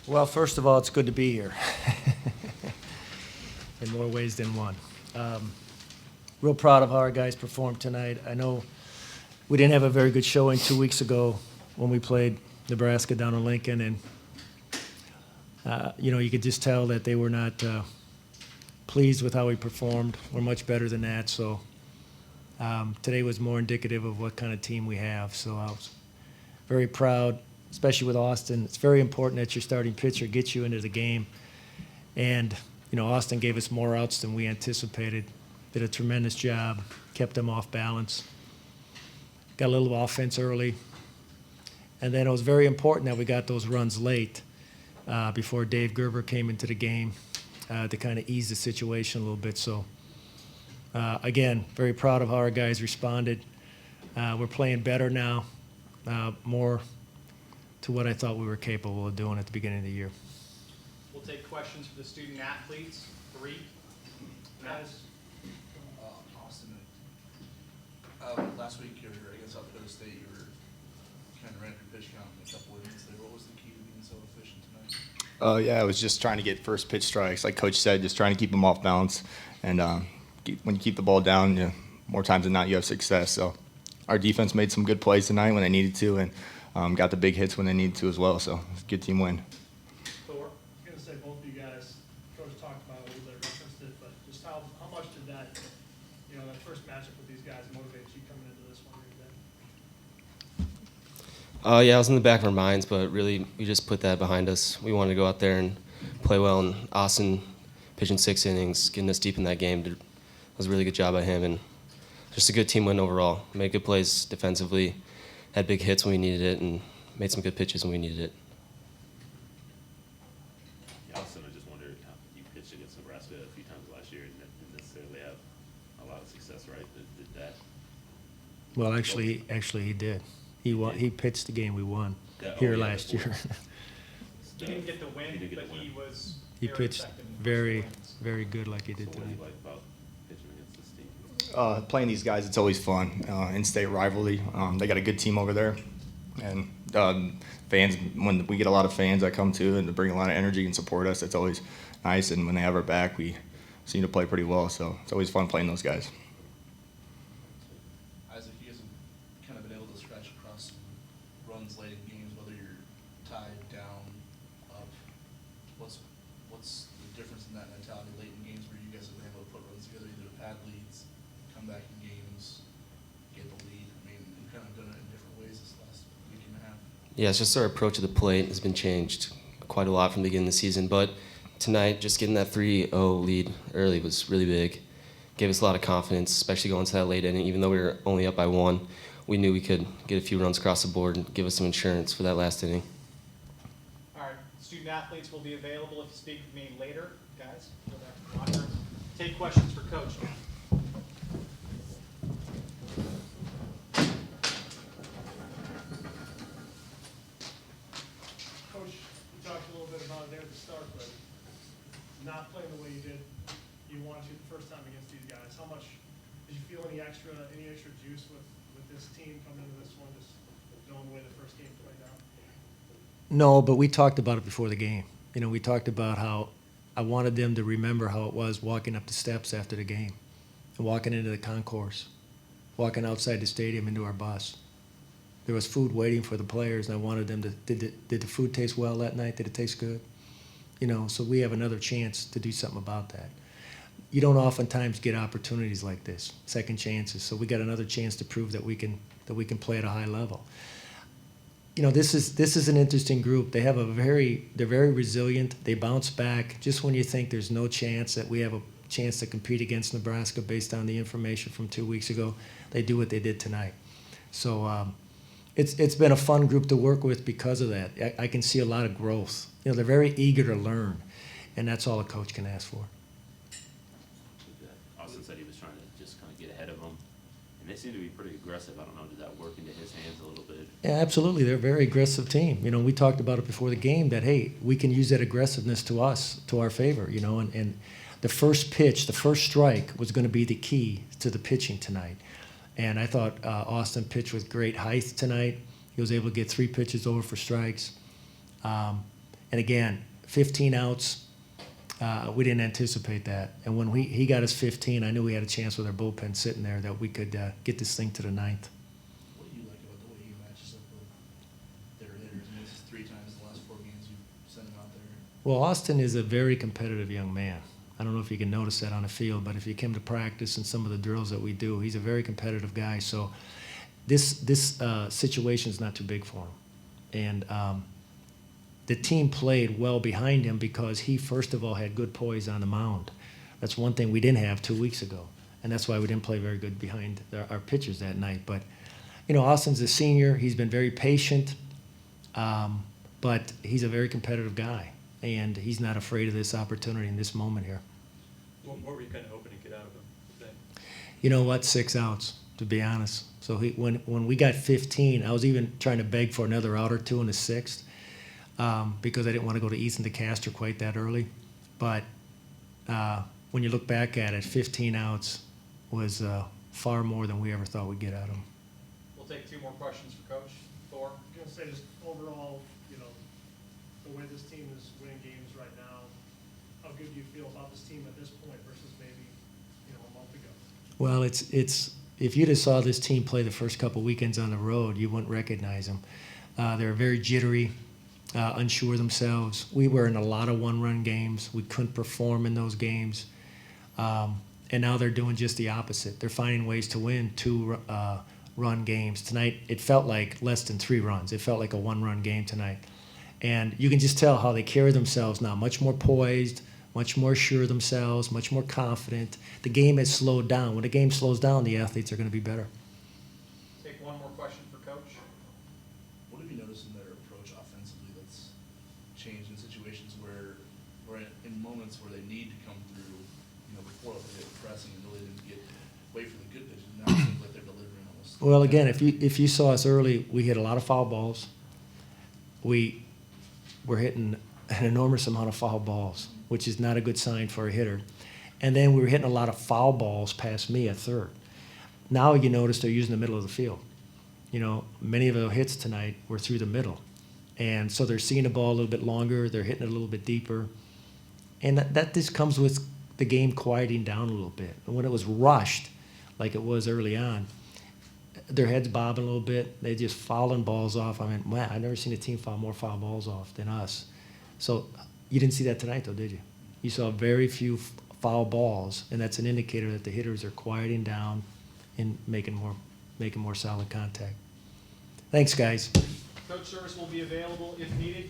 Well, first of all, it's good to be here in more ways than one. Real proud of how our guys performed tonight. I know we didn't have a very good showing 2 weeks ago when we played Nebraska down in Lincoln, and you could just tell that they were not pleased with how we performed. We're much better than that, so today was more indicative of what kind of team we have. So I was very proud, especially with Austin. It's very important that your starting pitcher gets you into the game. And, Austin gave us more outs than we anticipated, did a tremendous job, kept them off balance, got a little offense early. And then it was very important that we got those runs late before Dave Gerber came into the game to kind of ease the situation a little bit. So, again, very proud of how our guys responded. We're playing better now, more to what I thought we were capable of doing at the beginning of the year. We'll take questions for the student athletes. 3. Guys, Austin, last week you were against South Dakota State. You were kind of ran your pitch count in a couple of innings there. What was the key to being so efficient tonight? Yeah, I was just trying to get first pitch strikes, like Coach said, just trying to keep them off balance. And when you keep the ball down, more times than not, you have success. So our defense made some good plays tonight when they needed to, and got the big hits when they needed to as well. So it's a good team win. Thor? I was going to say both of you guys, Coach talked about it a little bit, referenced it, but just how much did that, that first matchup with these guys motivate you coming into this one today? Yeah, it was in the back of our minds, but really we just put that behind us. We wanted to go out there and play well, and Austin pitching 6 innings, getting us deep in that game, was a really good job by him, and just a good team win overall. Made good plays defensively, had big hits when we needed it, and made some good pitches when we needed it. Yeah, Austin, I just wondered, you pitched against Nebraska a few times last year and didn't necessarily have a lot of success, right? Did that? Well, actually, he did. He won. He pitched the game we won here last year. He didn't get the win, He did get but the he win. was He very pitched effective in the very, first innings. very good like he did So what do tonight. you like about pitching against this team? Playing these guys, it's always fun. In-state rivalry. They got a good team over there. And fans, when we get a lot of fans that come to and to bring a lot of energy and support us, it's always nice. And when they have our back, we seem to play pretty well. So it's always fun playing those guys. Isaac, you guys have kind of been able to scratch across runs late in games, whether you're tied, down, up. What's the difference in that mentality late in games where you guys have been able to put runs together, either pad leads, come back in games, get the lead? I mean, you've kind of done it in different ways this last week and a half. Yeah, it's just our approach to the plate has been changed quite a lot from the beginning of the season, but tonight just getting that 3-0 lead early was really big. Gave us a lot of confidence, especially going to that late inning. Even though we were only up by 1, we knew we could get a few runs across the board and give us some insurance for that last inning. All right, student athletes will be available if you speak with me later, guys. Go back to the locker. Take questions for Coach now. Coach, you talked a little bit about it there at the start, but not playing the way you did, you wanted to the first time against these guys. How much did you feel any extra juice with this team coming into this one, just knowing the way the first game played out? No, but we talked about it before the game. We talked about how I wanted them to remember how it was walking up the steps after the game and walking into the concourse, walking outside the stadium into our bus. There was food waiting for the players, and I wanted them to, did the food taste well that night? Did it taste good? So we have another chance to do something about that. You don't oftentimes get opportunities like this, second chances. So we got another chance to prove that we can play at a high level. This is an interesting group. They're very resilient. They bounce back just when you think there's no chance that we have a chance to compete against Nebraska based on the information from 2 weeks ago. They do what they did tonight. So it's been a fun group to work with because of that. I can see a lot of growth. They're very eager to learn, and that's all a coach can ask for. Austin said he was trying to just kind of get ahead of them, and they seem to be pretty aggressive. I don't know, did that work into his hands a little bit? Yeah, absolutely. They're a very aggressive team. We talked about it before the game that, hey, we can use that aggressiveness to our favor, and the first pitch, the first strike was going to be the key to the pitching tonight. And I thought Austin pitched with great height tonight. He was able to get 3 pitches over for strikes. And again, 15 outs, we didn't anticipate that. And when he got us 15, I knew we had a chance with our bullpen sitting there that we could get this thing to the ninth. What do you like about the way he matches up with their hitters? I mean, this is 3 times the last 4 games you've sent him out there. Well, Austin is a very competitive young man. I don't know if you can notice that on the field, but if you came to practice and some of the drills that we do, he's a very competitive guy. So this situation is not too big for him. And the team played well behind him because he, first of all, had good poise on the mound. That's one thing we didn't have 2 weeks ago, and that's why we didn't play very good behind our pitchers that night. But, you know, Austin's a senior. He's been very patient, but he's a very competitive guy, and he's not afraid of this opportunity in this moment here. What were you kind of hoping to get out of him today? You know what? 6 outs, to be honest. So when we got 15, I was even trying to beg for another out or two in the 6th. Because I didn't want to go to Easton DeCastro quite that early. But when you look back at it, 15 outs was far more than we ever thought we'd get out of him. We'll take 2 more questions for Coach. Thor? I'm gonna say just overall, you know, the way this team is winning games right now, how good do you feel about this team at this point versus maybe, you know, a month ago? Well, it's if you just saw this team play the first couple weekends on the road, you wouldn't recognize them. They're very jittery. Unsure of themselves. We were in a lot of one-run games. We couldn't perform in those games. And now they're doing just the opposite. They're finding ways to win 2-run games. Tonight, it felt like less than 3 runs. It felt like a 1-run game tonight. And you can just tell how they carry themselves now, much more poised, much more sure of themselves, much more confident. The game has slowed down. When the game slows down, the athletes are going to be better. Take 1 more question for Coach. What have you noticed in their approach offensively that's changed in situations where, or in moments where they need to come through, you know, before they get pressing and really didn't wait for the good pitches. Now it seems like they're delivering almost. Well, again, if you saw us early, we hit a lot of foul balls. We were hitting an enormous amount of foul balls, which is not a good sign for a hitter. And then we were hitting a lot of foul balls past me at third. Now you notice they're using the middle of the field. You know, many of the hits tonight were through the middle. And so they're seeing the ball a little bit longer, they're hitting it a little bit deeper. And that just comes with the game quieting down a little bit. And when it was rushed, like it was early on, their heads bobbing a little bit, they just fouling balls off. I mean, man, I've never seen a team foul more foul balls off than us. So you didn't see that tonight, though, did you? You saw very few foul balls, and that's an indicator that the hitters are quieting down and making more solid contact. Thanks, guys. Coach service will be available if needed.